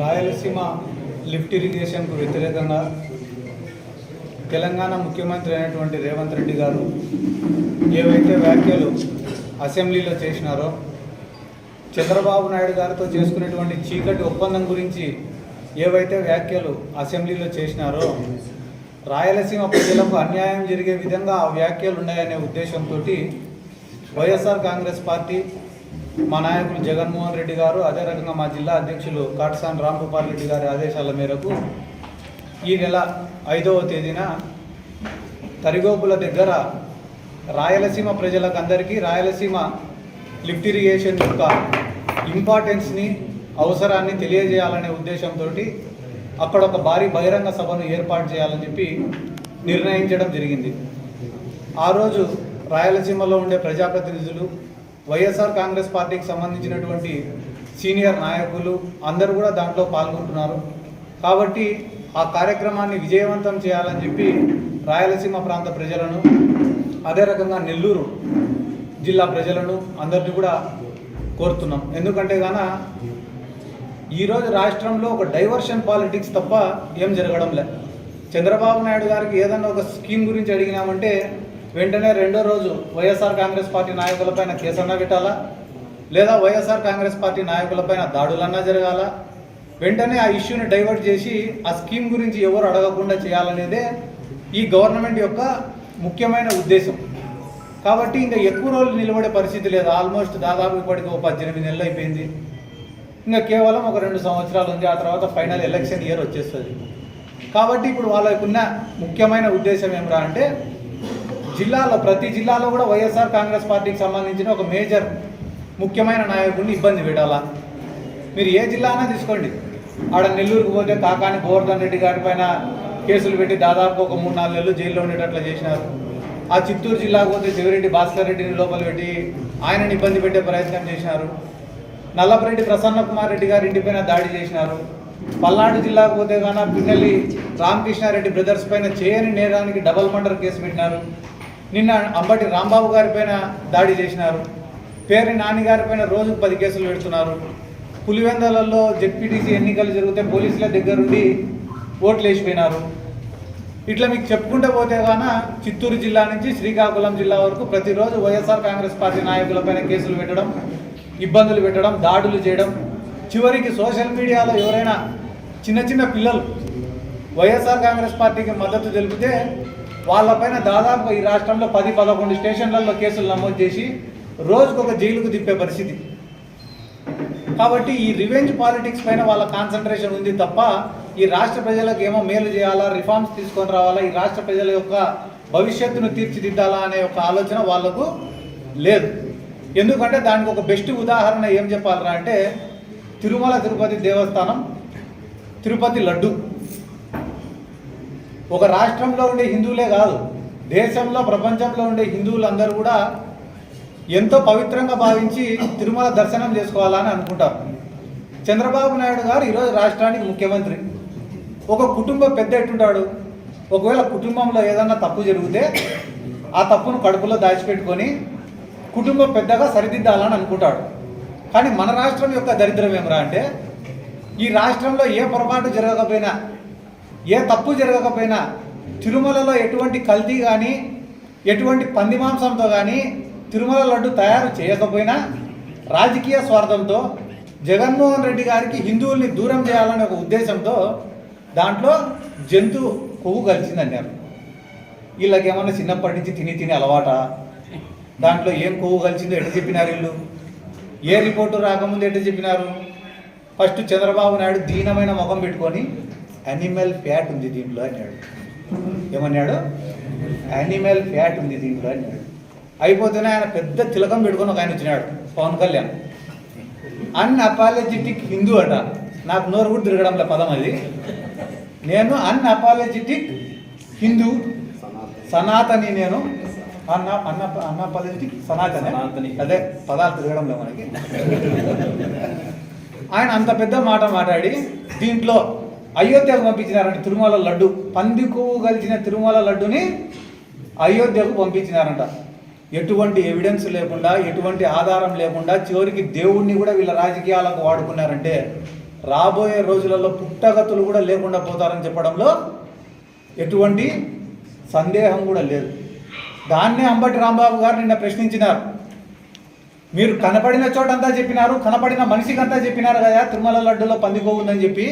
Rayalaseema lift ఇరిగేషన్కు వ్యతిరేకంగా తెలంగాణ ముఖ్యమంత్రి అయినటువంటి రేవంత్ రెడ్డి గారు ఏవైతే వ్యాఖ్యలు అసెంబ్లీలో చేసినారో, చంద్రబాబు నాయుడు గారితో చేసుకునేటువంటి చీకటి ఒప్పందం గురించి ఏవైతే వ్యాఖ్యలు అసెంబ్లీలో చేసినారో, రాయలసీమ ప్రజలకు అన్యాయం జరిగే విధంగా ఆ వ్యాఖ్యలు ఉన్నాయనే ఉద్దేశంతో వైఎస్ఆర్ కాంగ్రెస్ పార్టీ, మా నాయకులు జగన్మోహన్ రెడ్డి గారు, అదే రకంగా మా జిల్లా అధ్యక్షులు కాటసాని రాంభూపాల్ రెడ్డి గారి ఆదేశాల మేరకు ఈ నెల 5వ తేదీన తరిగోపుల దగ్గర రాయలసీమ ప్రజలకు అందరికీ రాయలసీమ లిఫ్ట్ ఇరిగేషన్ యొక్క ఇంపార్టెన్స్ని, అవసరాన్ని తెలియజేయాలనే ఉద్దేశంతో అక్కడ ఒక భారీ బహిరంగ సభను ఏర్పాటు చేయాలని చెప్పి నిర్ణయించడం జరిగింది. ఆ రోజు రాయలసీమలో ఉండే ప్రజాప్రతినిధులు, వైఎస్ఆర్ కాంగ్రెస్ పార్టీకి సంబంధించినటువంటి సీనియర్ నాయకులు అందరూ కూడా దాంట్లో పాల్గొంటున్నారు. కాబట్టి ఆ కార్యక్రమాన్ని విజయవంతం చేయాలని చెప్పి రాయలసీమ ప్రాంత ప్రజలను, అదే రకంగా నెల్లూరు జిల్లా ప్రజలను అందరినీ కూడా కోరుతున్నాం. ఎందుకంటే ఈరోజు రాష్ట్రంలో ఒక డైవర్షన్ పాలిటిక్స్ తప్ప ఏం జరగడం లే. చంద్రబాబు నాయుడు గారికి ఏదన్నా ఒక స్కీమ్ గురించి అడిగినామంటే వెంటనే రెండో రోజు వైఎస్ఆర్ కాంగ్రెస్ పార్టీ నాయకులపైన కేసన్నా పెట్టాలా, లేదా వైఎస్ఆర్ కాంగ్రెస్ పార్టీ నాయకులపైన దాడులన్నా జరగాల. వెంటనే ఆ ఇష్యూని డైవర్ట్ చేసి ఆ స్కీమ్ గురించి ఎవరు అడగకుండా చేయాలనేదే ఈ గవర్నమెంట్ యొక్క ముఖ్యమైన ఉద్దేశం. కాబట్టి ఇంకా ఎక్కువ రోజులు నిలబడే పరిస్థితి లేదు. ఆల్మోస్ట్ దాదాపు ఇప్పటికి 18 నెలలు అయిపోయింది. ఇంకా కేవలం ఒక 2 సంవత్సరాలు ఉంది. ఆ తర్వాత ఫైనల్ ఎలక్షన్ ఇయర్ వచ్చేస్తుంది. కాబట్టి ఇప్పుడు వాళ్ళకున్న ముఖ్యమైన ఉద్దేశం ఏమిరా అంటే, ప్రతి జిల్లాలో కూడా వైఎస్ఆర్ కాంగ్రెస్ పార్టీకి సంబంధించిన ఒక మేజర్ ముఖ్యమైన నాయకుడిని ఇబ్బంది పెట్టాలా. మీరు ఏ జిల్లానా తీసుకోండి, ఆడ నెల్లూరుకు పోతే కాకాని గోవర్ధన్ రెడ్డి గారి పైన కేసులు పెట్టి దాదాపు ఒక 3-4 నెలలు జైల్లో ఉండేటట్లు చేసినారు. ఆ చిత్తూరు జిల్లాకు పోతే జగిరెడ్డి భాస్కర్ రెడ్డిని లోపల పెట్టి ఆయనని ఇబ్బంది పెట్టే ప్రయత్నం చేసినారు. నల్లపరెడ్డి ప్రసన్న కుమార్ రెడ్డి గారి ఇంటిపైన దాడి చేసినారు. పల్నాడు జిల్లాకు పోతే పిన్నెల్లి రామకృష్ణారెడ్డి బ్రదర్స్ పైన చేయని నేరానికి డబల్ మర్డర్ కేసు పెట్టినారు. నిన్న అంబటి రాంబాబు గారి పైన దాడి చేసినారు. పేర్ని నాని గారి పైన రోజుకు 10 కేసులు పెడుతున్నారు. పులివెందలలో జెడ్పీటీసీ ఎన్నికలు జరిగితే పోలీసుల దగ్గరుండి ఓట్లు వేసిపోయినారు. ఇట్లా మీకు చెప్పుకుంటూ పోతే చిత్తూరు జిల్లా నుంచి శ్రీకాకుళం జిల్లా వరకు ప్రతిరోజు వైఎస్ఆర్ కాంగ్రెస్ పార్టీ నాయకులపైన కేసులు పెట్టడం, ఇబ్బందులు పెట్టడం, దాడులు చేయడం. చివరికి సోషల్ మీడియాలో ఎవరైనా చిన్న పిల్లలు వైఎస్ఆర్ కాంగ్రెస్ పార్టీకి మద్దతు తెలిపితే వాళ్ళపైన దాదాపు ఈ రాష్ట్రంలో 10-11 స్టేషన్లలో కేసులు నమోదు చేసి రోజుకొక జైలుకు తిప్పే పరిస్థితి. కాబట్టి ఈ రివెంజ్ పాలిటిక్స్ పైన వాళ్ళ కాన్సన్ట్రేషన్ ఉంది తప్ప ఈ రాష్ట్ర ప్రజలకు ఏమో మేలు చేయాలా, రిఫార్మ్స్ తీసుకొని రావాలా, ఈ రాష్ట్ర ప్రజల యొక్క భవిష్యత్తును తీర్చిదిద్దాలా అనే ఒక ఆలోచన వాళ్లకు లేదు. ఎందుకంటే దానికి ఒక బెస్ట్ ఉదాహరణ ఏం చెప్పాలరా అంటే, తిరుమల తిరుపతి దేవస్థానం, తిరుపతి లడ్డు. ఒక రాష్ట్రంలో ఉండే హిందువులే కాదు, దేశంలో ప్రపంచంలో ఉండే హిందువులందరూ కూడా ఎంతో పవిత్రంగా భావించి తిరుమల దర్శనం చేసుకోవాలని అనుకుంటారు. చంద్రబాబు నాయుడు గారు ఈరోజు రాష్ట్రానికి ముఖ్యమంత్రి. ఒక కుటుంబ పెద్ద ఎట్టుంటాడు, ఒకవేళ కుటుంబంలో ఏదన్నా తప్పు జరిగితే ఆ తప్పును కడుపులో దాచిపెట్టుకొని కుటుంబం పెద్దగా సరిదిద్దాలని అనుకుంటాడు. కానీ మన రాష్ట్రం యొక్క దరిద్రం ఏమరా అంటే, ఈ రాష్ట్రంలో ఏ పొరపాటు జరగకపోయినా, ఏ తప్పు జరగకపోయినా, తిరుమలలో ఎటువంటి కల్తీ కానీ, ఎటువంటి పంది మాంసంతో కానీ తిరుమల లడ్డు తయారు చేయకపోయినా రాజకీయ స్వార్థంతో జగన్మోహన్ రెడ్డి గారికి హిందువుల్ని దూరం చేయాలనే ఒక ఉద్దేశంతో దాంట్లో జంతు కొవ్వు కలిసిందన్నారు. వీళ్ళకి ఏమన్నా చిన్నప్పటి నుంచి తిని అలవాట? దాంట్లో ఏం కొవ్వు కలిసిందో ఎట్లా చెప్పినారు వీళ్ళు? ఏ రిపోర్టు రాకముందు ఎట్లా చెప్పినారు? ఫస్ట్ చంద్రబాబు నాయుడు దీనమైన ముఖం పెట్టుకొని యానిమల్ ఫ్యాట్ ఉంది దీంట్లో అన్నాడు. ఏమన్నాడు? యానిమల్ ఫ్యాట్ ఉంది దీంట్లో అన్నాడు. అయిపోతేనే ఆయన పెద్ద తిలకం పెట్టుకొని ఒక ఆయన వచ్చినాడు, పవన్ కళ్యాణ్. అన్అపాలజెటిక్ హిందూ అట. నాకు నోరు కూడా తిరగడంలో పదం అది. నేను అన్అపాలజెటిక్ హిందూ, సనాతని. నేను అన్అపాలజెటిక్ సనాతని. అదే పదాలు తిరగడంలో మనకి. ఆయన అంత పెద్ద మాట మాట్లాడి దీంట్లో అయోధ్యకు పంపించినారంట. తిరుమల లడ్డు, పంది కొవ్వు కలిసిన తిరుమల లడ్డుని అయోధ్యకు పంపించినారంట. ఎటువంటి ఎవిడెన్స్ లేకుండా, ఎటువంటి ఆధారం లేకుండా, చివరికి దేవుణ్ణి కూడా వీళ్ళ రాజకీయాలకు వాడుకున్నారంటే రాబోయే రోజులలో పుట్టగతులు కూడా లేకుండా పోతారని చెప్పడంలో ఎటువంటి సందేహం కూడా లేదు. దాన్నే అంబటి రాంబాబు గారు నిన్న ప్రశ్నించినారు. మీరు కనపడిన చోటంతా చెప్పినారు, కనపడిన మనిషికి అంతా చెప్పినారు కదా తిరుమల లడ్డులో పందికొవ్వు ఉందని చెప్పి,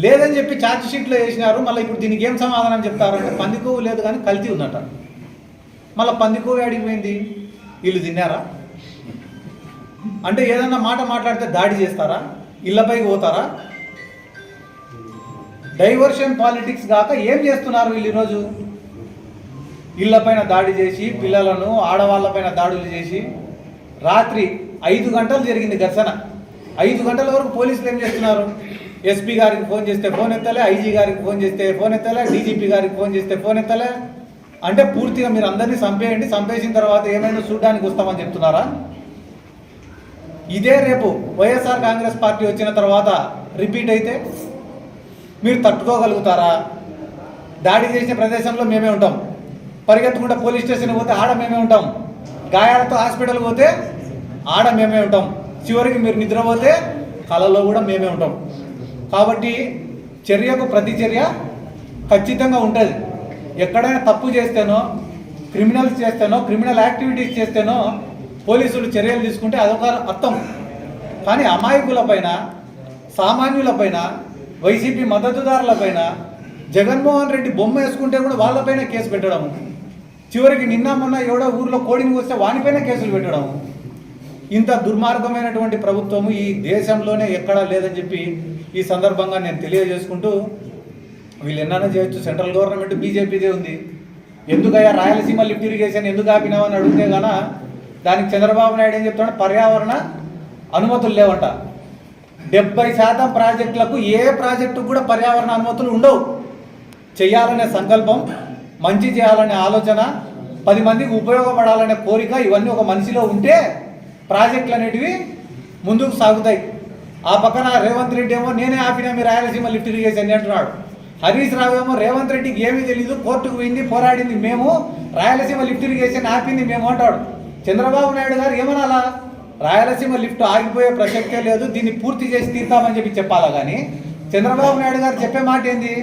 లేదని చెప్పి ఛార్జ్ షీట్లో వేసినారు. మళ్ళీ ఇప్పుడు దీనికి ఏం సమాధానం చెప్తారు అంటే పందికొవ్వు లేదు కానీ కల్తీ ఉందట. మళ్ళీ పందికొవ్వు అడిగిపోయింది, వీళ్ళు తిన్నారా అంటే ఏదన్నా మాట మాట్లాడితే దాడి చేస్తారా, ఇళ్లపైకి పోతారా? డైవర్షన్ పాలిటిక్స్ కాక ఏం చేస్తున్నారు వీళ్ళు ఈరోజు? ఇళ్లపైన దాడి చేసి, పిల్లలను ఆడవాళ్ళపైన దాడులు చేసి, రాత్రి 5 గంటలు జరిగింది ఘర్షణ. 5 గంటల వరకు పోలీసులు ఏం చేస్తున్నారు? ఎస్పీ గారికి ఫోన్ చేస్తే ఫోన్ ఎత్తలే, ఐజీ గారికి ఫోన్ చేస్తే ఫోన్ ఎత్తలే, డీజీపీ గారికి ఫోన్ చేస్తే ఫోన్ ఎత్తలే. అంటే పూర్తిగా మీరు అందరినీ చంపేయండి, చంపేసిన తర్వాత ఏమైనా చూడడానికి వస్తామని చెప్తున్నారా? ఇదే రేపు వైఎస్ఆర్ కాంగ్రెస్ పార్టీ వచ్చిన తర్వాత రిపీట్ అయితే మీరు తట్టుకోగలుగుతారా? దాడి చేసిన ప్రదేశంలో మేమే ఉంటాం, పరిగెత్తుకుంటే పోలీస్ స్టేషన్ పోతే ఆడ మేమే ఉంటాం, గాయాలతో హాస్పిటల్ పోతే ఆడ మేమే ఉంటాం, చివరికి మీరు నిద్రపోతే కళలో కూడా మేమే ఉంటాం. కాబట్టి చర్యకు ప్రతి చర్య ఖచ్చితంగా ఉంటుంది. ఎక్కడైనా తప్పు చేస్తేనో, క్రిమినల్స్ చేస్తేనో, క్రిమినల్ యాక్టివిటీస్ చేస్తేనో పోలీసులు చర్యలు తీసుకుంటే అదొక అర్థం. కానీ అమాయకులపైన, సామాన్యులపైన, వైసీపీ మద్దతుదారులపైన, జగన్మోహన్ రెడ్డి బొమ్మ వేసుకుంటే కూడా వాళ్ళపైన కేసు పెట్టడం, చివరికి నిన్న మొన్న ఎవడో ఊర్లో కోడింగ్ వస్తే వానిపైన కేసులు పెట్టడం, ఇంత దుర్మార్గమైనటువంటి ప్రభుత్వము ఈ దేశంలోనే ఎక్కడా లేదని చెప్పి ఈ సందర్భంగా నేను తెలియజేసుకుంటూ, వీళ్ళు ఎన్నైనా చేయొచ్చు, సెంట్రల్ గవర్నమెంట్ బీజేపీదే ఉంది, ఎందుకయ్యా రాయలసీమ లిఫ్ట్ ఇరిగేషన్ ఎందుకు ఆపినామని అడిగితే గాన దానికి చంద్రబాబు నాయుడు ఏం చెప్తాడు, పర్యావరణ అనుమతులు లేవంట. 70% ప్రాజెక్టులకు ఏ ప్రాజెక్టుకు కూడా పర్యావరణ అనుమతులు ఉండవు. చేయాలనే సంకల్పం, మంచి చేయాలనే ఆలోచన, 10 మందికి ఉపయోగపడాలనే కోరిక, ఇవన్నీ ఒక మనిషిలో ఉంటే ప్రాజెక్టులు అనేటివి ముందుకు సాగుతాయి. ఆ పక్కన రేవంత్ రెడ్డి ఏమో నేనే ఆపినా మీ రాయలసీమ లిఫ్ట్ ఇరిగేషన్ అంటున్నాడు. హరీష్ రావు ఏమో రేవంత్ రెడ్డికి ఏమీ తెలియదు, కోర్టుకు పోయింది, పోరాడింది మేము, రాయలసీమ లిఫ్ట్ ఇరిగేషన్ ఆపింది మేము అంటాడు. చంద్రబాబు నాయుడు గారు ఏమనాలా? రాయలసీమ లిఫ్ట్ ఆగిపోయే ప్రసక్తే లేదు, దీన్ని పూర్తి చేసి తీర్తామని చెప్పి చెప్పాలా. కానీ చంద్రబాబు నాయుడు గారు చెప్పే మాట ఏంది?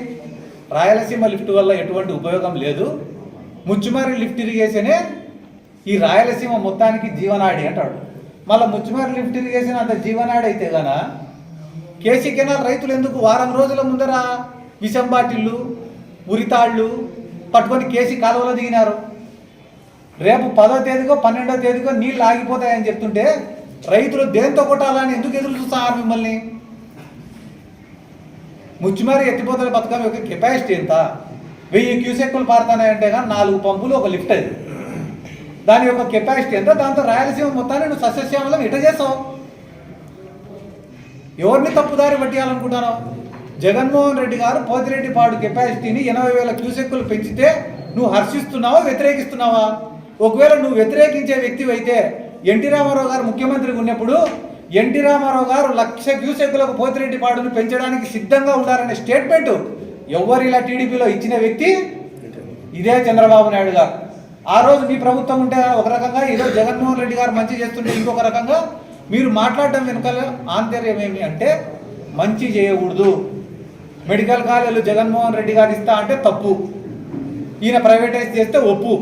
రాయలసీమ లిఫ్ట్ వల్ల ఎటువంటి ఉపయోగం లేదు, ముచ్చుమర్రి లిఫ్ట్ ఇరిగేషనే ఈ రాయలసీమ మొత్తానికి జీవనాడి అంటాడు. మళ్ళీ ముచ్చుమర్రి లిఫ్ట్ ఇరిగేషన్ అంత జీవనాడి అయితే గాన కేసీ కెనాల్ రైతులు ఎందుకు వారం రోజుల ముందర విషం బాటిళ్ళు, ఉరితాళ్ళు పట్టుకొని కేసీ కాలువలో దిగినారు? రేపు 10వ తేదీకో 12వ తేదీకో నీళ్ళు ఆగిపోతాయని చెప్తుంటే రైతులు దేంతో కొట్టాలని ఎందుకు ఎదురు చూస్తున్నారు మిమ్మల్ని? ముచ్చుమారి ఎత్తిపోతల పథకం యొక్క కెపాసిటీ ఎంత? 1000 క్యూసెక్కులు పారుతాయంటే కానీ 4 పంపులు, ఒక లిఫ్ట్. అది దాని యొక్క కెపాసిటీ ఎంత? దాంతో రాయలసీమ మొత్తాన్ని నువ్వు సస్యశ్యామలం ఇట చేస్తావు. ఎవరిని తప్పుదారి పట్టియాలనుకుంటాను? జగన్మోహన్ రెడ్డి గారు పోతిరెడ్డిపాడు కెపాసిటీని 80,000 క్యూసెక్కులు పెంచితే నువ్వు హర్షిస్తున్నావా, వ్యతిరేకిస్తున్నావా? ఒకవేళ నువ్వు వ్యతిరేకించే వ్యక్తి అయితే ఎన్టీ రామారావు గారు ముఖ్యమంత్రిగా ఉన్నప్పుడు ఎన్టీ రామారావు గారు 1,00,000 క్యూసెక్కులకు పోతిరెడ్డిపాడును పెంచడానికి సిద్ధంగా ఉండాలనే స్టేట్మెంట్ ఎవరిలా టీడీపీలో ఇచ్చిన వ్యక్తి ఇదే చంద్రబాబు నాయుడు గారు. ఆ రోజు మీ ప్రభుత్వం ఉంటే ఒక రకంగా, ఈరోజు జగన్మోహన్ రెడ్డి గారు మంచి చేస్తుంటే ఇంకొక రకంగా. మీరు మాట్లాడటం వెనుకాల ఆంతర్యం ఏమి అంటే మంచి చేయకూడదు. మెడికల్ కాలేజీలు జగన్మోహన్ రెడ్డి గారు ఇస్తా అంటే తప్పు, ఈయన ప్రైవేటైజ్ చేస్తే ఒప్పు.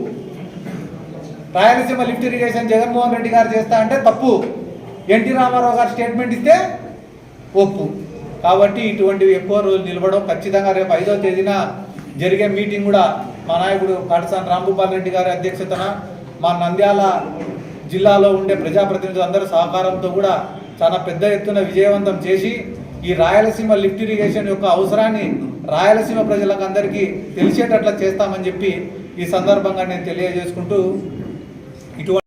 రాయలసీమ లిఫ్ట్ ఇరిగేషన్ జగన్మోహన్ రెడ్డి గారు చేస్తా అంటే తప్పు, ఎన్టీ రామారావు గారు స్టేట్మెంట్ ఇస్తే ఒప్పు. కాబట్టి ఇటువంటివి ఎక్కువ రోజులు నిలబడవు. ఖచ్చితంగా రేపు 5వ తేదీన జరిగే మీటింగ్ కూడా మా నాయకుడు కాటసాని రాంభూపాల్ రెడ్డి గారి అధ్యక్షతన, మా నంద్యాల జిల్లాలో ఉండే ప్రజాప్రతినిధులు అందరి సహకారంతో కూడా చాలా పెద్ద ఎత్తున విజయవంతం చేసి ఈ రాయలసీమ లిఫ్ట్ ఇరిగేషన్ యొక్క అవసరాన్ని రాయలసీమ ప్రజలకు అందరికీ తెలిసేటట్లా చేస్తామని చెప్పి ఈ సందర్భంగా నేను తెలియజేసుకుంటూ ఇటువంటి